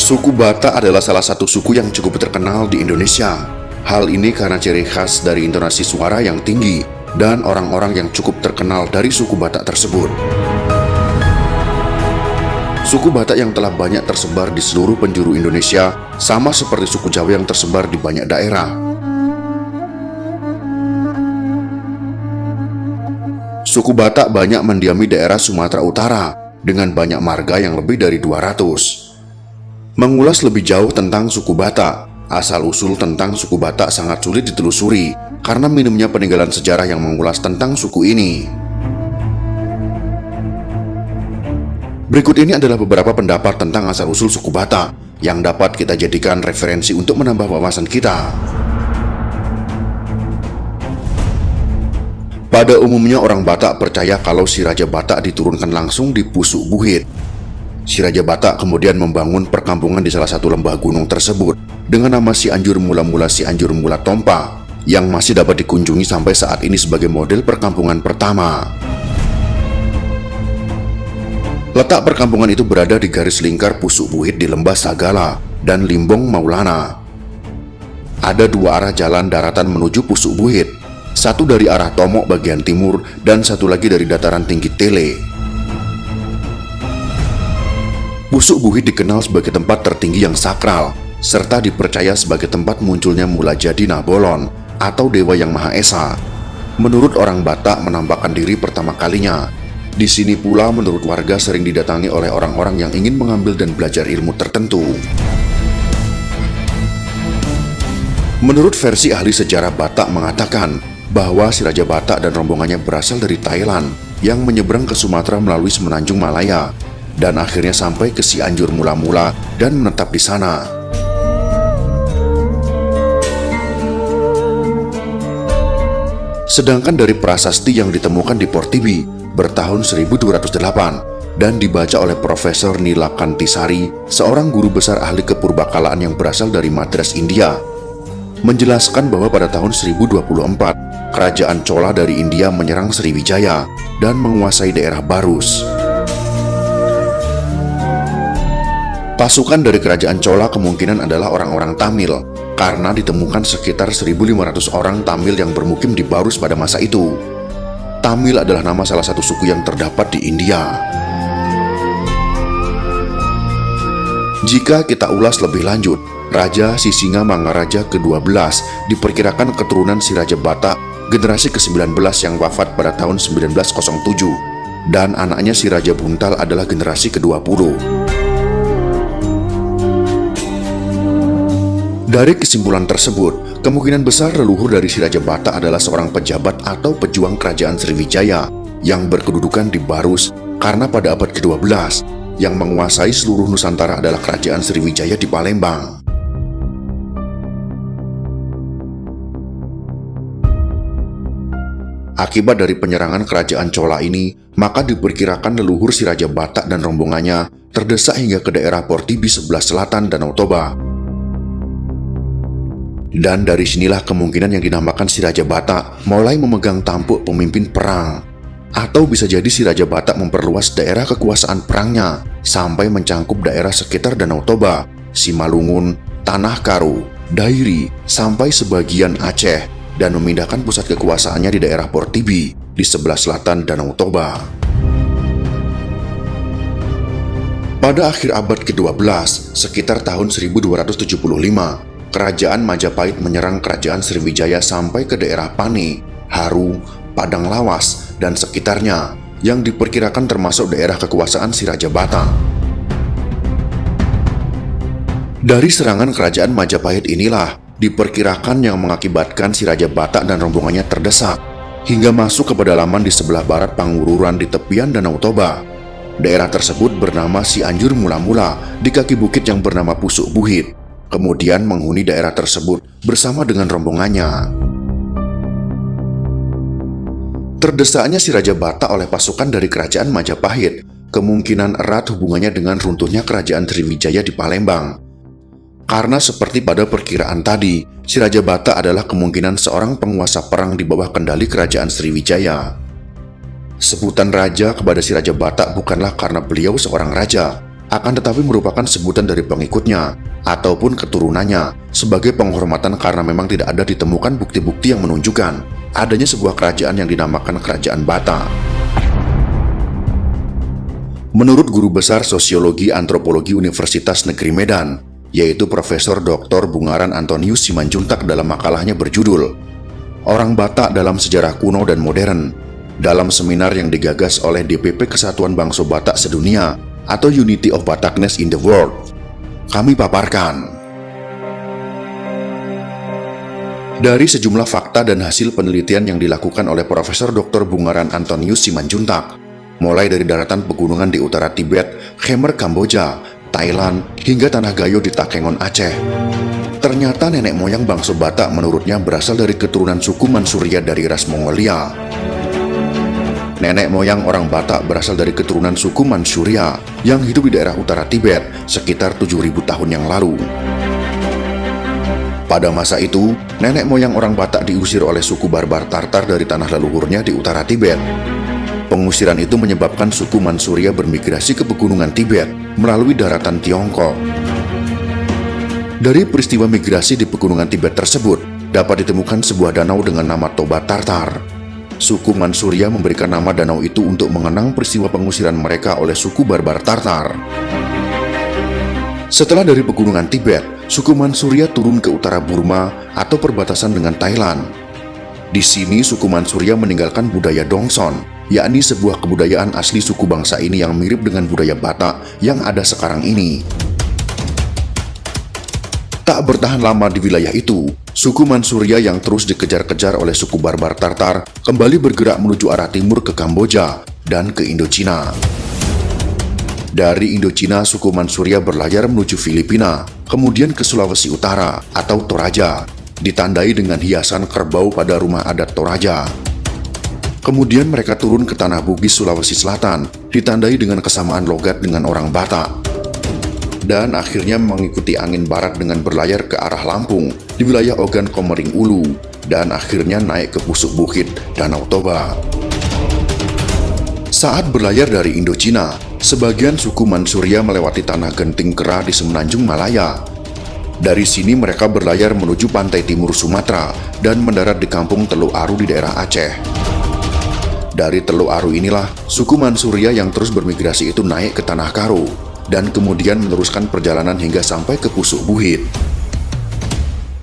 Suku Batak adalah salah satu suku yang cukup terkenal di Indonesia. Hal ini karena ciri khas dari intonasi suara yang tinggi dan orang-orang yang cukup terkenal dari suku Batak tersebut. Suku Batak yang telah banyak tersebar di seluruh penjuru Indonesia sama seperti suku Jawa yang tersebar di banyak daerah. Suku Batak banyak mendiami daerah Sumatera Utara dengan banyak marga yang lebih dari 200. Mengulas lebih jauh tentang suku Batak, asal-usul tentang suku Batak sangat sulit ditelusuri karena minimnya peninggalan sejarah yang mengulas tentang suku ini. Berikut ini adalah beberapa pendapat tentang asal-usul suku Batak yang dapat kita jadikan referensi untuk menambah wawasan kita. Pada umumnya orang Batak percaya kalau si Raja Batak diturunkan langsung di Pusuk Buhit. Si Raja Batak kemudian membangun perkampungan di salah satu lembah gunung tersebut dengan nama Cianjur Mula-Mula Cianjur Mula Tompa yang masih dapat dikunjungi sampai saat ini sebagai model perkampungan pertama. Letak perkampungan itu berada di garis lingkar Pusuk Buhit di Lembah Sagala dan Limbong Maulana. Ada dua arah jalan daratan menuju Pusuk Buhit, satu dari arah Tomok bagian timur dan satu lagi dari dataran tinggi Tele. Pusuk Buhit dikenal sebagai tempat tertinggi yang sakral, serta dipercaya sebagai tempat munculnya Mula Jadi Nabolon atau Dewa Yang Maha Esa. Menurut orang Batak menampakkan diri pertama kalinya. Di sini pula menurut warga sering didatangi oleh orang-orang yang ingin mengambil dan belajar ilmu tertentu. Menurut versi ahli sejarah Batak mengatakan bahwa si Raja Batak dan rombongannya berasal dari Thailand yang menyeberang ke Sumatera melalui Semenanjung Malaya dan akhirnya sampai ke Cianjur Mula-Mula dan menetap di sana. Sedangkan dari prasasti yang ditemukan di Portibi bertahun 1208 dan dibaca oleh Profesor Nila Kantisari, seorang guru besar ahli kepurbakalaan yang berasal dari Madras, India, menjelaskan bahwa pada tahun 1024 kerajaan Chola dari India menyerang Sriwijaya dan menguasai daerah Barus. Pasukan dari kerajaan Chola kemungkinan adalah orang-orang Tamil karena ditemukan sekitar 1.500 orang Tamil yang bermukim di Barus pada masa itu. Tamil adalah nama salah satu suku yang terdapat di India. Jika kita ulas lebih lanjut, Raja Sisinga Mangaraja ke-12 diperkirakan keturunan si Raja Batak generasi ke-19 yang wafat pada tahun 1907 dan anaknya si Raja Buntal adalah generasi ke-20. Dari kesimpulan tersebut, kemungkinan besar leluhur dari si Raja Batak adalah seorang pejabat atau pejuang kerajaan Sriwijaya yang berkedudukan di Barus karena pada abad ke-12 yang menguasai seluruh Nusantara adalah kerajaan Sriwijaya di Palembang. Akibat dari penyerangan kerajaan Chola ini, maka diperkirakan leluhur si Raja Batak dan rombongannya terdesak hingga ke daerah Portibi sebelah selatan Danau Toba. Dan dari sinilah kemungkinan yang dinamakan si Raja Batak mulai memegang tampuk pemimpin perang. Atau bisa jadi si Raja Batak memperluas daerah kekuasaan perangnya sampai mencangkup daerah sekitar Danau Toba, Simalungun, Tanah Karu, Dairi, sampai sebagian Aceh dan memindahkan pusat kekuasaannya di daerah Portibi di sebelah selatan Danau Toba. Pada akhir abad ke-12, sekitar tahun 1275, Kerajaan Majapahit menyerang kerajaan Sriwijaya sampai ke daerah Pane, Haru, Padang Lawas, dan sekitarnya yang diperkirakan termasuk daerah kekuasaan si Raja Batak. Dari serangan kerajaan Majapahit inilah diperkirakan yang mengakibatkan si Raja Batak dan rombongannya terdesak hingga masuk ke pedalaman di sebelah barat Pangururan di tepian Danau Toba. Daerah tersebut bernama Cianjur Mula-Mula di kaki bukit yang bernama Pusuk Buhit. Kemudian menghuni daerah tersebut bersama dengan rombongannya. Terdesaknya si Raja Batak oleh pasukan dari kerajaan Majapahit kemungkinan erat hubungannya dengan runtuhnya kerajaan Sriwijaya di Palembang. Karena seperti pada perkiraan tadi, si Raja Batak adalah kemungkinan seorang penguasa perang di bawah kendali kerajaan Sriwijaya. Sebutan raja kepada si Raja Batak bukanlah karena beliau seorang raja, akan tetapi merupakan sebutan dari pengikutnya ataupun keturunannya sebagai penghormatan karena memang tidak ada ditemukan bukti-bukti yang menunjukkan adanya sebuah kerajaan yang dinamakan Kerajaan Bata. Menurut guru besar sosiologi antropologi Universitas Negeri Medan, yaitu Profesor Dr. Bungaran Antonius Simanjuntak dalam makalahnya berjudul Orang Batak dalam Sejarah Kuno dan Modern, dalam seminar yang digagas oleh DPP Kesatuan Bangsa Batak Sedunia atau Unity of Batakness in the World, kami paparkan. Dari sejumlah fakta dan hasil penelitian yang dilakukan oleh Profesor Dr. Bungaran Antonius Simanjuntak, mulai dari daratan pegunungan di utara Tibet, Khmer Kamboja, Thailand, hingga Tanah Gayo di Takengon Aceh, ternyata nenek moyang bangsa Batak menurutnya berasal dari keturunan suku Mansuria dari ras Mongolia. Nenek moyang orang Batak berasal dari keturunan suku Mansuria yang hidup di daerah utara Tibet sekitar 7.000 tahun yang lalu. Pada masa itu, nenek moyang orang Batak diusir oleh suku barbar Tartar dari tanah leluhurnya di utara Tibet. Pengusiran itu menyebabkan suku Mansuria bermigrasi ke pegunungan Tibet melalui daratan Tiongkok. Dari peristiwa migrasi di pegunungan Tibet tersebut, dapat ditemukan sebuah danau dengan nama Toba Tartar. Suku Mansuria memberikan nama danau itu untuk mengenang peristiwa pengusiran mereka oleh suku barbar Tartar. Setelah dari pegunungan Tibet, suku Mansuria turun ke utara Burma atau perbatasan dengan Thailand. Di sini suku Mansuria meninggalkan budaya Dongson, yakni sebuah kebudayaan asli suku bangsa ini yang mirip dengan budaya Batak yang ada sekarang ini. Tak bertahan lama di wilayah itu, suku Mansuria yang terus dikejar-kejar oleh suku barbar Tartar kembali bergerak menuju arah timur ke Kamboja dan ke Indochina. Dari Indochina, suku Mansuria berlayar menuju Filipina, kemudian ke Sulawesi Utara atau Toraja, ditandai dengan hiasan kerbau pada rumah adat Toraja. Kemudian mereka turun ke tanah Bugis Sulawesi Selatan, ditandai dengan kesamaan logat dengan orang Batak. Dan akhirnya mengikuti angin barat dengan berlayar ke arah Lampung di wilayah Ogan Komering Ulu, dan akhirnya naik ke Pusuk Bukit, Danau Toba. Saat berlayar dari Indochina, sebagian suku Mansuria melewati tanah Genting Kera di Semenanjung Malaya. Dari sini mereka berlayar menuju pantai timur Sumatera dan mendarat di kampung Teluk Aru di daerah Aceh. Dari Teluk Aru inilah suku Mansuria yang terus bermigrasi itu naik ke Tanah Karo dan kemudian meneruskan perjalanan hingga sampai ke Pusuk Buhit.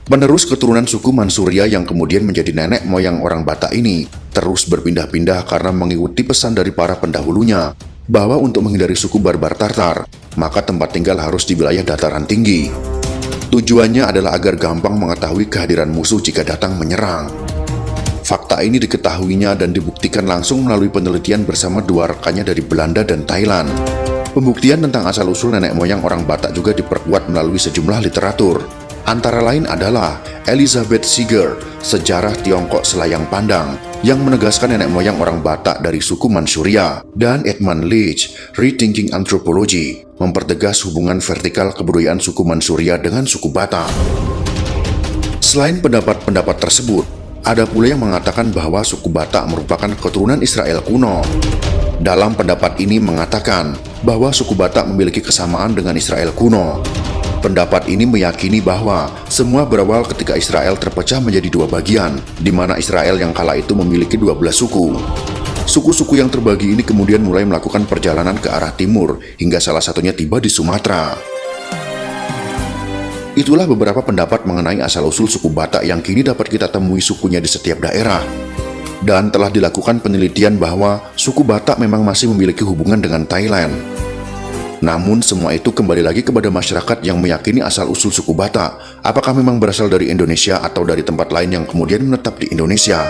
Penerus keturunan suku Mansuria yang kemudian menjadi nenek moyang orang Batak ini terus berpindah-pindah karena mengikuti pesan dari para pendahulunya bahwa untuk menghindari suku barbar Tartar, maka tempat tinggal harus di wilayah dataran tinggi. Tujuannya adalah agar gampang mengetahui kehadiran musuh jika datang menyerang. Fakta ini diketahuinya dan dibuktikan langsung melalui penelitian bersama dua rekannya dari Belanda dan Thailand. Pembuktian tentang asal-usul nenek moyang orang Batak juga diperkuat melalui sejumlah literatur. Antara lain adalah Elizabeth Seeger, Sejarah Tiongkok Selayang Pandang, yang menegaskan nenek moyang orang Batak dari suku Mansuria, dan Edmund Leach, Rethinking Anthropology, mempertegas hubungan vertikal kebudayaan suku Mansuria dengan suku Batak. Selain pendapat-pendapat tersebut, ada pula yang mengatakan bahwa suku Batak merupakan keturunan Israel kuno. Dalam pendapat ini mengatakan bahwa suku Batak memiliki kesamaan dengan Israel kuno. Pendapat ini meyakini bahwa semua berawal ketika Israel terpecah menjadi dua bagian, di mana Israel yang kala itu memiliki 12 suku. Suku-suku yang terbagi ini kemudian mulai melakukan perjalanan ke arah timur, hingga salah satunya tiba di Sumatera. Itulah beberapa pendapat mengenai asal-usul suku Batak yang kini dapat kita temui sukunya di setiap daerah. Dan telah dilakukan penelitian bahwa suku Batak memang masih memiliki hubungan dengan Thailand. Namun semua itu kembali lagi kepada masyarakat yang meyakini asal-usul suku Batak, apakah memang berasal dari Indonesia atau dari tempat lain yang kemudian menetap di Indonesia.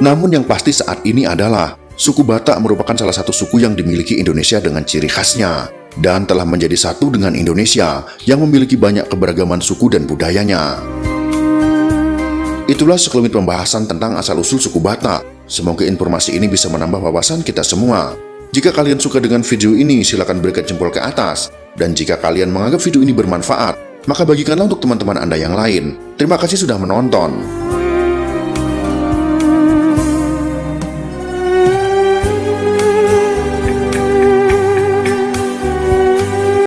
Namun yang pasti saat ini adalah suku Batak merupakan salah satu suku yang dimiliki Indonesia dengan ciri khasnya, dan telah menjadi satu dengan Indonesia yang memiliki banyak keberagaman suku dan budayanya. Itulah sekelumit pembahasan tentang asal-usul suku Batak. Semoga informasi ini bisa menambah wawasan kita semua. Jika kalian suka dengan video ini, silakan berikan jempol ke atas. Dan jika kalian menganggap video ini bermanfaat, maka bagikanlah untuk teman-teman Anda yang lain. Terima kasih sudah menonton.